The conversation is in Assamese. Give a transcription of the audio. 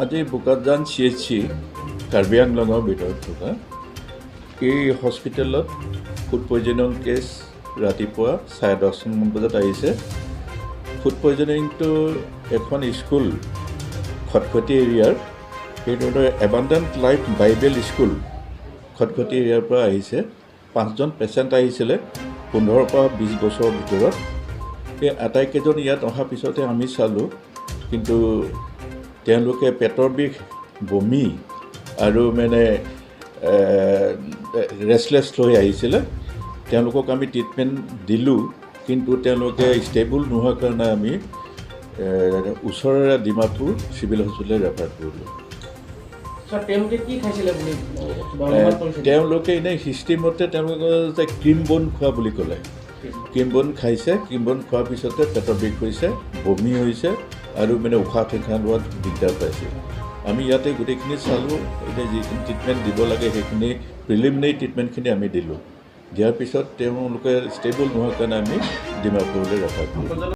আজি বোকাজান CHC কাৰ্বি আংলঙৰ ভিতৰত থকা এই হস্পিটেলত ফুড পয়জনিং কেছ ৰাতিপুৱা 10:30মান বজাত আহিছে। ফুড পয়জনিংটো এখন স্কুল খটখটি এৰিয়াৰ সেইটো এবাণ্ডেণ্ট লাইফ বাইবেল স্কুল খটখটি এৰিয়াৰ পৰা আহিছে। 5জন পেচেণ্ট আহিছিলে 15 পৰা 20 বছৰৰ ভিতৰত। এই আটাইকেইজন ইয়াত অহাৰ পিছতে আমি চালোঁ, কিন্তু তেওঁলোকে পেটৰ বিষ, বমি আৰু মানে ৰেষ্টলেছ লৈ আহিছিলে। তেওঁলোকক আমি ট্ৰিটমেণ্ট দিলোঁ, কিন্তু তেওঁলোকে ষ্টেবল নোহোৱাৰ কাৰণে আমি ওচৰৰে ডিমাপুৰ চিভিল হস্পিটেললৈ ৰেফাৰ কৰিলোঁ। তেওঁলোকে এনেই হিষ্ট্ৰীমতে তেওঁলোকে ক্ৰীম বন খোৱা বুলি ক'লে। ক্ৰীম বন খাইছে, ক্ৰীম বন খোৱাৰ পিছতে পেটৰ বিষ হৈছে, বমি হৈছে আৰু মানে উশাহ নিশাহ লোৱাত দিগদাৰ পাইছে। আমি ইয়াতে গোটেইখিনি চালোঁ, এতিয়া যিখিনি ট্ৰিটমেণ্ট দিব লাগে সেইখিনি প্ৰিলিমিনেৰী ট্ৰিটমেণ্টখিনি আমি দিলোঁ। দিয়াৰ পিছত তেওঁলোকে ষ্টেবল নোহোৱাৰ কাৰণে আমি ডিমাপুৰলৈ ৰেফাৰ কৰিলোঁ।